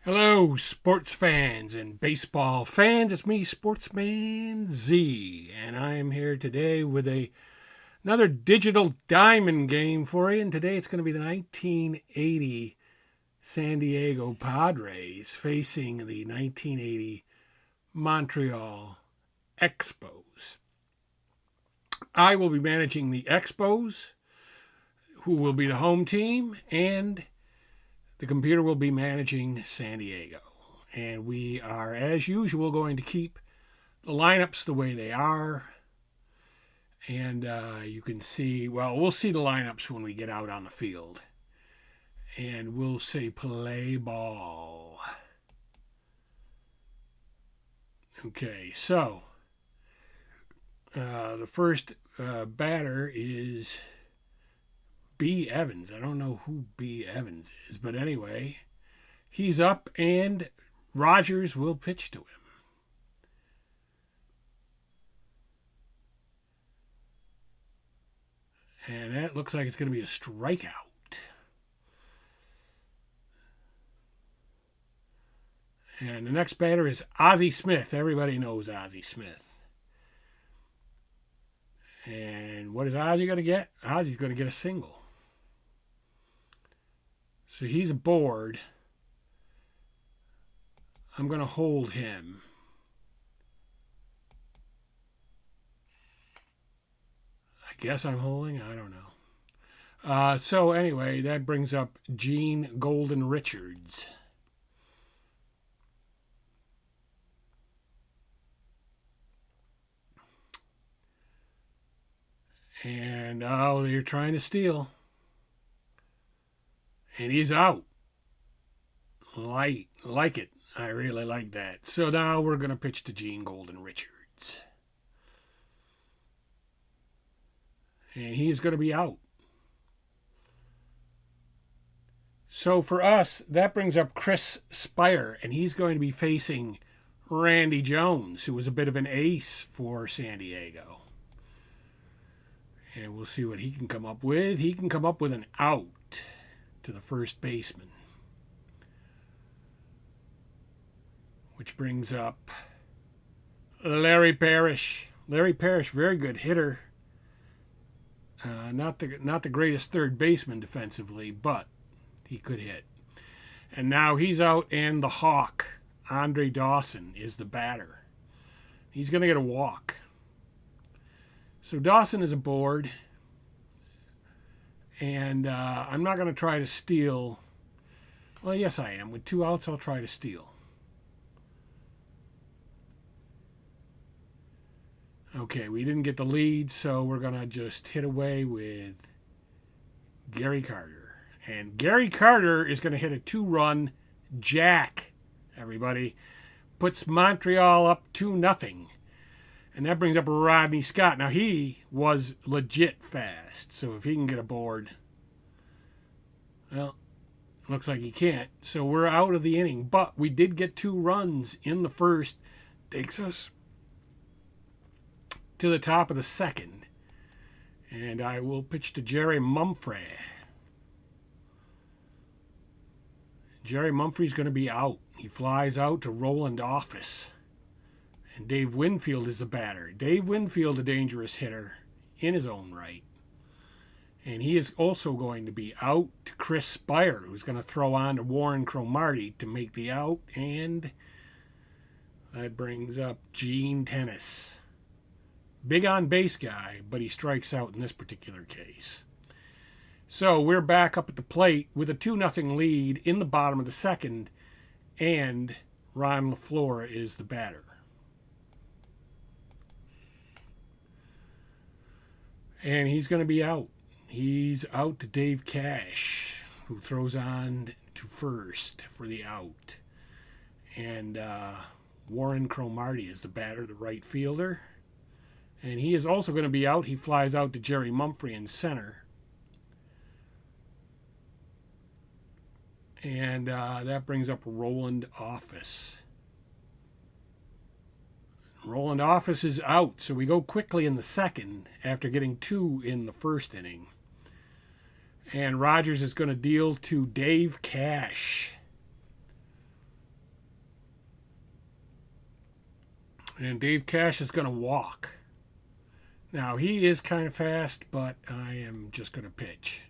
Hello, sports fans and baseball fans. It's me, Sportsman Z, and I am here today with another digital diamond game for you. And today it's going to be the 1980 San Diego Padres facing the 1980 Montreal Expos. I will be managing the Expos, who will be the home team, and the computer will be managing San Diego. And we are, as usual, going to keep the lineups the way they are. And you can see, well, we'll see the lineups when we get out on the field. And we'll say play ball. Okay, so the first batter is B. Evans. I don't know who B. Evans is, but anyway, he's up and Rogers will pitch to him. And that looks like it's going to be a strikeout. And the next batter is Ozzie Smith. Everybody knows Ozzie Smith. And what is Ozzie going to get? Ozzie's going to get a single. So he's aboard. I'm going to hold him. I guess I'm holding. I don't know. So anyway, that brings up Gene Golden Richards. And they're trying to steal. And he's out. Like it. I really like that. So now we're going to pitch to Gene Golden Richards. And he's going to be out. So for us, that brings up Chris Spire, and he's going to be facing Randy Jones, who was a bit of an ace for San Diego. And we'll see what he can come up with. He can come up with an out to the first baseman. Which brings up Larry Parrish. Larry Parrish, very good hitter. Not the greatest third baseman defensively, but he could hit. And now he's out, and the Hawk, Andre Dawson, is the batter. He's going to get a walk. So Dawson is aboard. And I'm not going to try to steal. Well, yes, I am. With 2 outs, I'll try to steal. Okay, we didn't get the lead, so we're going to just hit away with Gary Carter. And Gary Carter is going to hit a 2-run jack, everybody. Puts Montreal up 2-0. And that brings up Rodney Scott. Now, he was legit fast. So if he can get aboard, well, looks like he can't. So we're out of the inning. But we did get 2 runs in the first. Takes us to the top of the second. And I will pitch to Jerry Mumphrey. Jerry Mumphrey's going to be out. He flies out to Roland Office. And Dave Winfield is the batter. Dave Winfield, a dangerous hitter in his own right. And he is also going to be out to Chris Spire, who's going to throw on to Warren Cromartie to make the out. And that brings up Gene Tennis. Big on base guy, but he strikes out in this particular case. So we're back up at the plate with a 2-0 lead in the bottom of the second. And Ron LaFleur is the batter. And he's going to be out. He's out to Dave Cash, who throws on to first for the out. And Warren Cromartie is the batter, the right fielder. And he is also going to be out. He flies out to Jerry Mumphrey in center. And that brings up Roland Office. Roland Office is out, so we go quickly in the second after getting 2 in the first inning. And Rogers is going to deal to Dave Cash. And Dave Cash is going to walk. Now, he is kind of fast, but I am just going to pitch.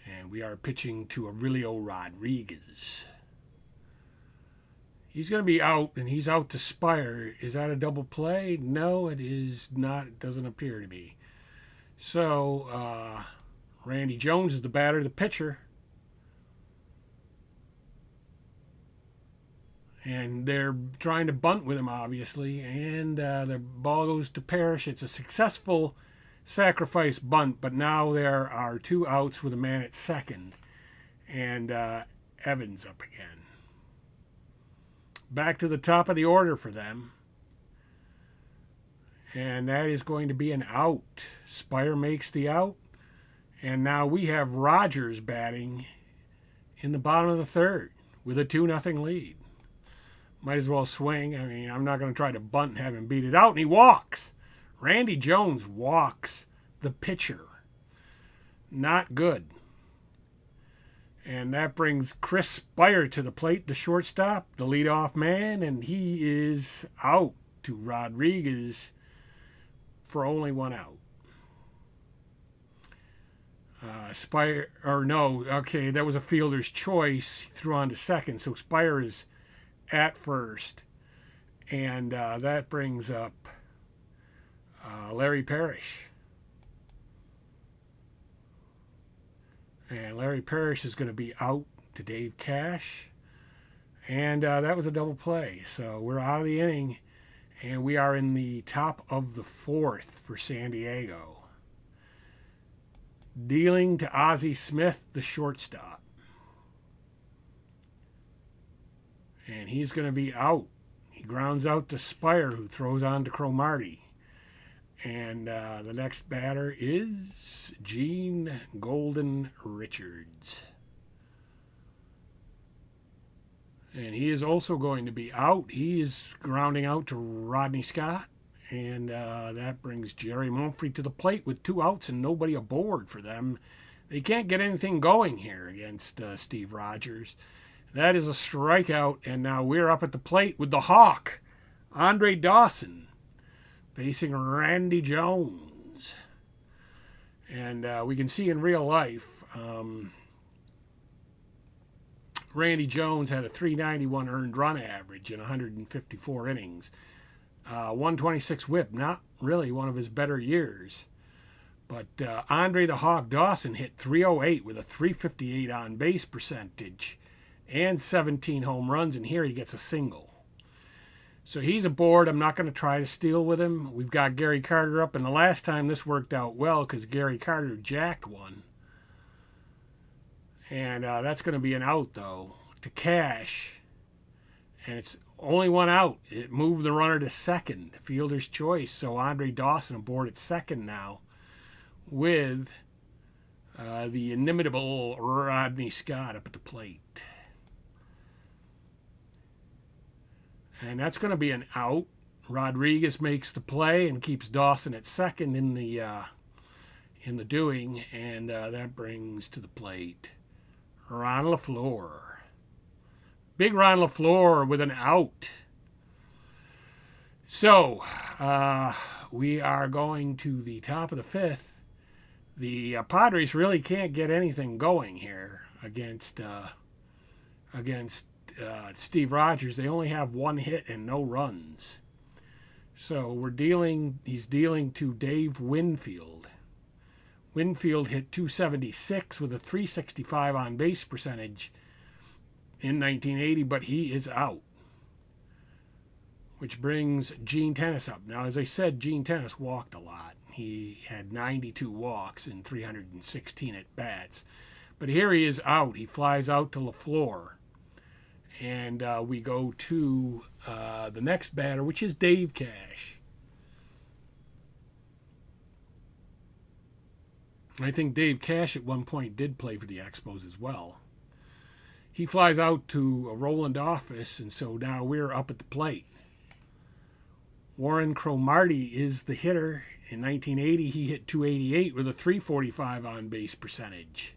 And we are pitching to Aurelio Rodriguez. He's going to be out, and he's out to Spire. Is that a double play? No, it is not. It doesn't appear to be. So, Randy Jones is the batter, the pitcher. And they're trying to bunt with him, obviously. And the ball goes to Parrish. It's a successful sacrifice bunt, but now there are 2 outs with a man at second. And Evans up again. Back to the top of the order for them. And that is going to be an out. Spire makes the out. And now we have Rogers batting in the bottom of the third with a 2-0 lead. Might as well swing. I mean, I'm not going to try to bunt and have him beat it out. And he walks. Randy Jones walks the pitcher. Not good. And that brings Chris Spire to the plate, the shortstop, the leadoff man, and he is out to Rodriguez for only 1 out. Spire, or no, okay, that was a fielder's choice. He threw on to second, so Spire is at first. And that brings up Larry Parrish. And Larry Parrish is going to be out to Dave Cash. And that was a double play. So we're out of the inning. And we are in the top of the 4th for San Diego. Dealing to Ozzie Smith, the shortstop. And he's going to be out. He grounds out to Spire, who throws on to Cromartie. And the next batter is Gene Golden Richards. And he is also going to be out. He is grounding out to Rodney Scott. And that brings Jerry Mumphrey to the plate with 2 outs and nobody aboard for them. They can't get anything going here against Steve Rogers. That is a strikeout. And now we're up at the plate with the Hawk, Andre Dawson, facing Randy Jones. And we can see in real life, Randy Jones had a .391 earned run average in 154 innings. 126 whip, not really one of his better years. But Andre the Hawk Dawson hit .308 with a .358 on base percentage and 17 home runs, and here he gets a single. So he's aboard. I'm not going to try to steal with him. We've got Gary Carter up, and the last time this worked out well because Gary Carter jacked one. And that's going to be an out, though, to Cash. And it's only 1 out. It moved the runner to second, fielder's choice. So Andre Dawson aboard at second now with the inimitable Rodney Scott up at the plate. And that's going to be an out. Rodriguez makes the play and keeps Dawson at second in the doing, and that brings to the plate Ron LaFleur. Big Ron LaFleur with an out. So we are going to the top of the 5th. The Padres really can't get anything going here against Steve Rogers. They only have 1 hit and no runs. So he's dealing to Dave Winfield. Winfield hit .276 with a .365 on base percentage in 1980, but he is out. Which brings Gene Tennis up. Now, as I said, Gene Tennis walked a lot. He had 92 walks in 316 at bats. But here he is out. He flies out to LaFleur. And we go to the next batter, which is Dave Cash. I think Dave Cash at one point did play for the Expos as well. He flies out to a Roland office, and so now we're up at the plate. Warren Cromartie is the hitter. In 1980, he hit .288 with a .345 on base percentage.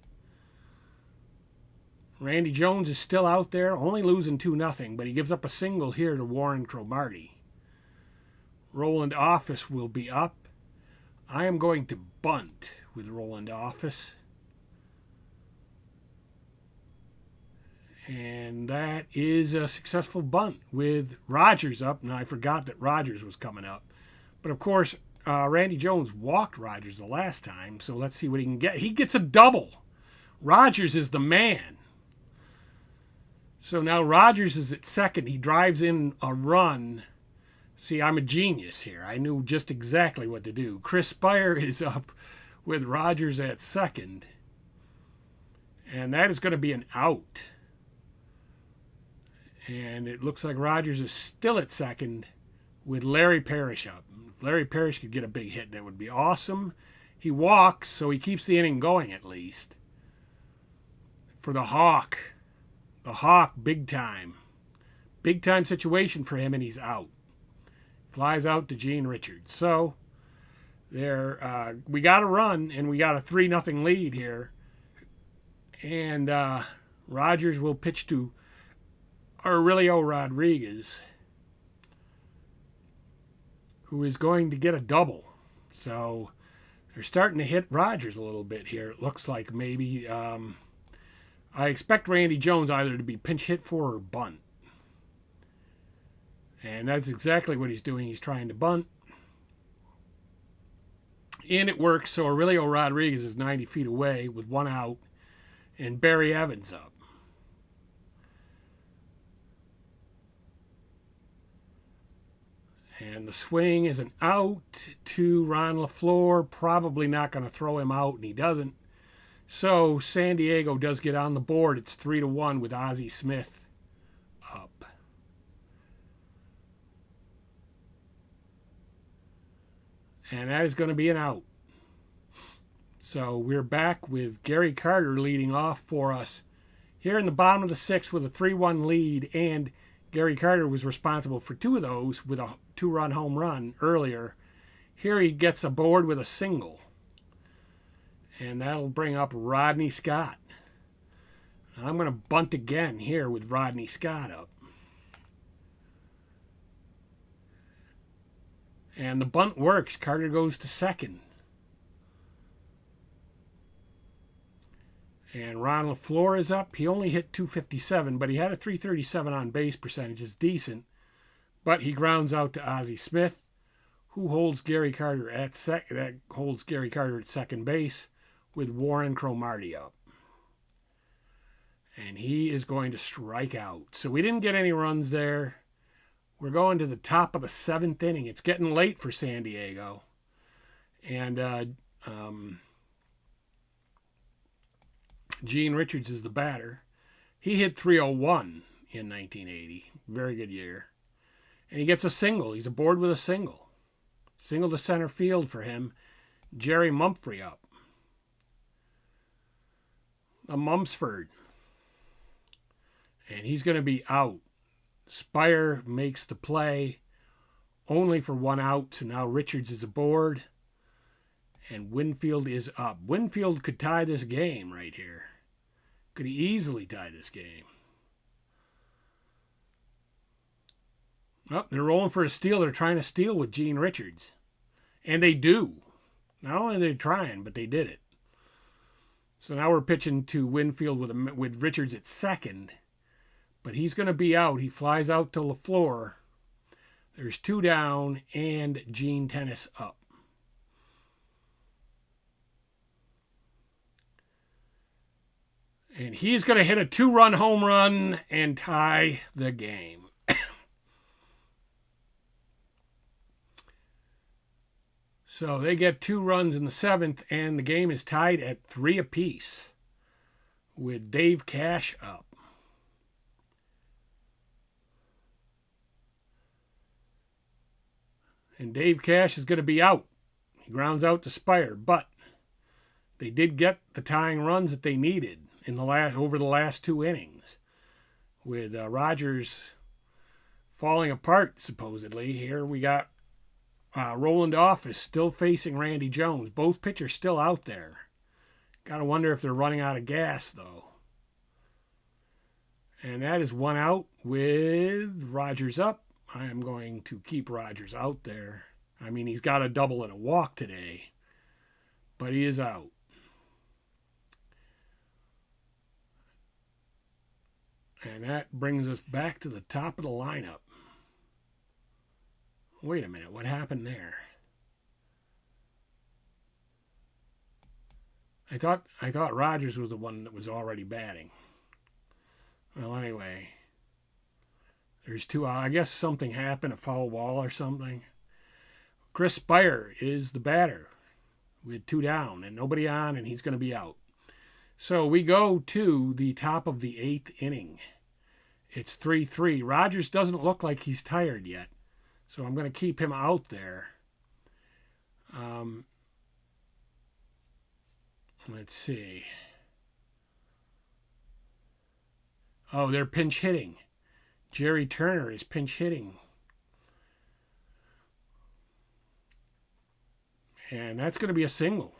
Randy Jones is still out there, only losing 2-0, but he gives up a single here to Warren Cromartie. Roland Office will be up. I am going to bunt with Roland Office. And that is a successful bunt with Rogers up. Now, I forgot that Rogers was coming up. But, of course, Randy Jones walked Rogers the last time, so let's see what he can get. He gets a double. Rogers is the man. So now Rogers is at second. He drives in a run. See, I'm a genius here. I knew just exactly what to do. Chris Spire is up with Rogers at second. And that is going to be an out. And it looks like Rogers is still at second with Larry Parrish up. If Larry Parrish could get a big hit, that would be awesome. He walks, so he keeps the inning going at least. For the Hawk. The Hawk, big time. Big time situation for him, and he's out. Flies out to Gene Richards. So, there, we got a run, and we got a 3-0 lead here. And Rogers will pitch to Aurelio Rodriguez, who is going to get a double. So they're starting to hit Rogers a little bit here. It looks like maybe. I expect Randy Jones either to be pinch hit for or bunt. And that's exactly what he's doing. He's trying to bunt. And it works. So Aurelio Rodriguez is 90 feet away with one out. And Barry Evans up. And the swing is an out to Ron LaFleur. Probably not going to throw him out, and he doesn't. So San Diego does get on the board. It's 3-1 with Ozzie Smith up. And that is going to be an out. So we're back with Gary Carter leading off for us here in the bottom of the sixth with a 3-1 lead. And Gary Carter was responsible for two of those with a 2-run home run earlier. Here he gets aboard with a single. And that'll bring up Rodney Scott. I'm going to bunt again here with Rodney Scott up. And the bunt works. Carter goes to second. And Ron LaFleur is up. He only hit .257, but he had a .337 on base percentage. It's decent. But he grounds out to Ozzie Smith, who holds Gary Carter at second base with Warren Cromartie up. And he is going to strike out. So we didn't get any runs there. We're going to the top of the seventh inning. It's getting late for San Diego. And Gene Richards is the batter. He hit .301 in 1980. Very good year. And he gets a single. He's aboard with a single. Single to center field for him. Jerry Mumphrey up. A Mumsford. And he's going to be out. Spire makes the play only for one out. So now Richards is aboard. And Winfield is up. Winfield could tie this game right here. Could easily tie this game. Oh, they're rolling for a steal. They're trying to steal with Gene Richards. And they do. Not only are they trying, but they did it. So now we're pitching to Winfield with Richards at second. But he's going to be out. He flies out to LaFleur. There's two down and Gene Tennis up. And he's going to hit a 2-run home run and tie the game. So they get 2 runs in the seventh, and the game is tied at 3 apiece with Dave Cash up. And Dave Cash is going to be out. He grounds out to Spire, but they did get the tying runs that they needed in over the last 2 innings, with Rogers falling apart supposedly. Here we got Roland Office still facing Randy Jones. Both pitchers still out there. Got to wonder if they're running out of gas though. And that is one out with Rogers up. I am going to keep Rogers out there. I mean, he's got a double and a walk today, but he is out. And that brings us back to the top of the lineup. Wait a minute, what happened there? I thought Rogers was the one that was already batting. Well, anyway, there's two. I guess something happened, a foul ball or something. Chris Spire is the batter with 2 down and nobody on, and he's going to be out. So we go to the top of the 8th inning. It's 3-3. Rogers doesn't look like he's tired yet, so I'm going to keep him out there. Let's see. Oh, they're pinch hitting. Jerry Turner is pinch hitting. And that's going to be a single.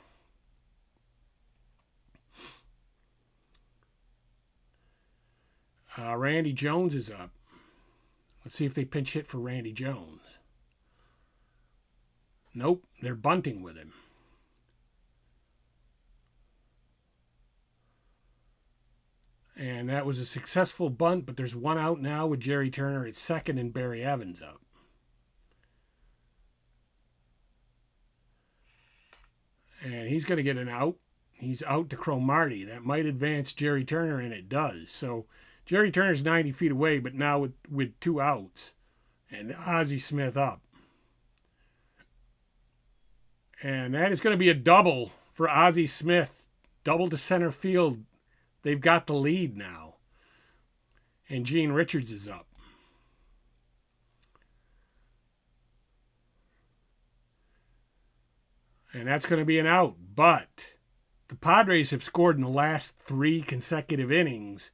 Randy Jones is up. Let's see if they pinch hit for Randy Jones. Nope, they're bunting with him. And that was a successful bunt, but there's one out now with Jerry Turner at second and Barry Evans up. And he's going to get an out. He's out to Cromartie. That might advance Jerry Turner, and it does. So Jerry Turner's 90 feet away, but now with 2 outs. And Ozzie Smith up. And that is going to be a double for Ozzie Smith. Double to center field. They've got the lead now. And Gene Richards is up. And that's going to be an out. But the Padres have scored in the last 3 consecutive innings,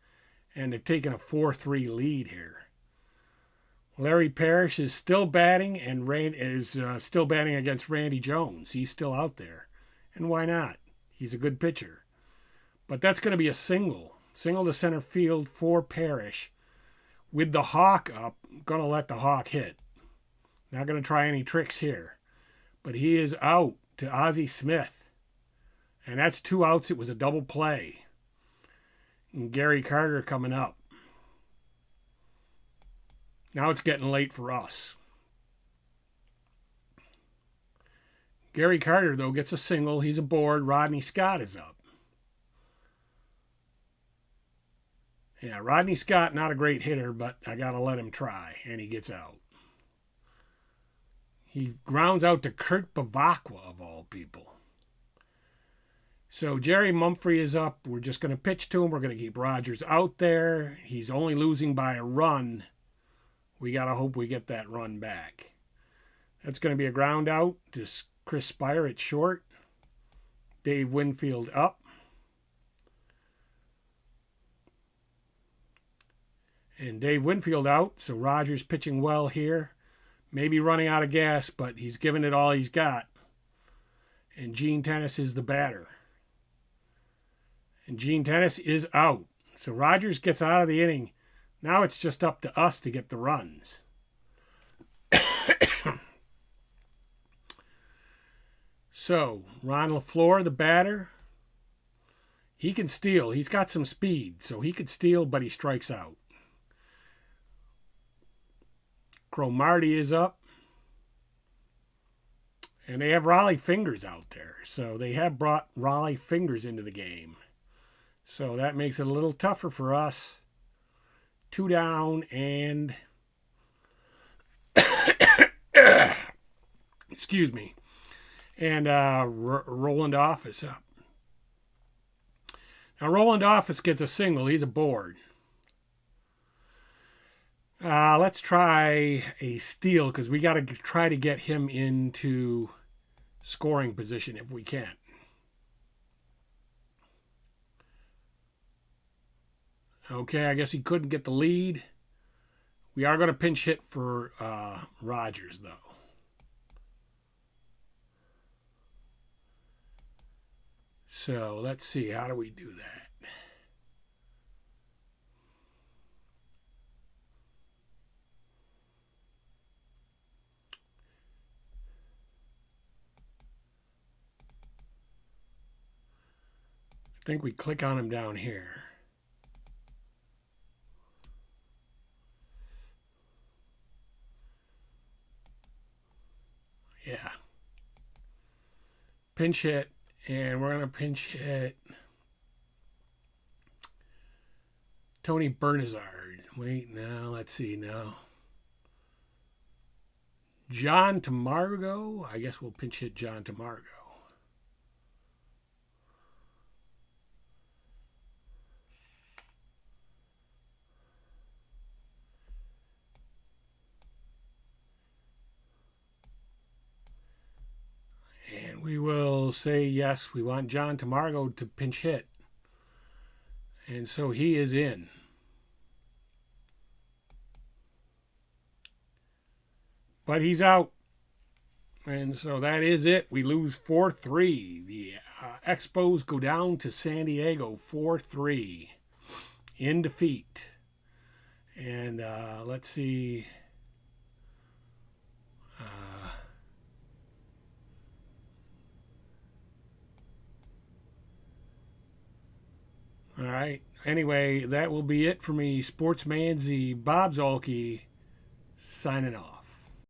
and they've taken a 4-3 lead here. Larry Parrish is still batting and is still batting against Randy Jones. He's still out there. And why not? He's a good pitcher. But that's going to be a single. Single to center field for Parrish. With the Hawk up, going to let the Hawk hit. Not going to try any tricks here. But he is out to Ozzie Smith. And that's 2 outs. It was a double play. And Gary Carter coming up. Now it's getting late for us. Gary Carter, though, gets a single. He's aboard. Rodney Scott is up. Yeah, Rodney Scott, not a great hitter, but I got to let him try, and he gets out. He grounds out to Kurt Bavacqua, of all people. So Jerry Mumphrey is up. We're just going to pitch to him. We're going to keep Rogers out there. He's only losing by a run. We got to hope we get that run back. That's going to be a ground out to Chris Spire at short. Dave Winfield up. And Dave Winfield out, so Rogers pitching well here. Maybe running out of gas, but he's given it all he's got. And Gene Tennis is the batter. And Gene Tennis is out. So Rogers gets out of the inning. Now it's just up to us to get the runs. So, Ron LaFleur, the batter, he can steal. He's got some speed, so he could steal, but he strikes out. Cromartie is up. And they have Raleigh Fingers out there. So they have brought Raleigh Fingers into the game. So that makes it a little tougher for us. 2 down and... Excuse me. And Roland Office up. Now Roland Office gets a single. He's aboard. Let's try a steal because we got to try to get him into scoring position if we can. Okay, I guess he couldn't get the lead. We are going to pinch hit for Rogers, though. So let's see, how do we do that? think we click on him down here. Yeah. Pinch hit. And we're going to pinch hit Tony Bernazard. Wait, now, let's see now. John Tamargo. I guess we'll pinch hit John Tamargo. And we will say, yes, we want John Tamargo to pinch hit. And so he is in. But he's out. And so that is it. We lose 4-3. The Expos go down to San Diego 4-3 in defeat. And let's see. All right. Anyway, that will be it for me. Sportsman Z, Bob Zolke, signing off.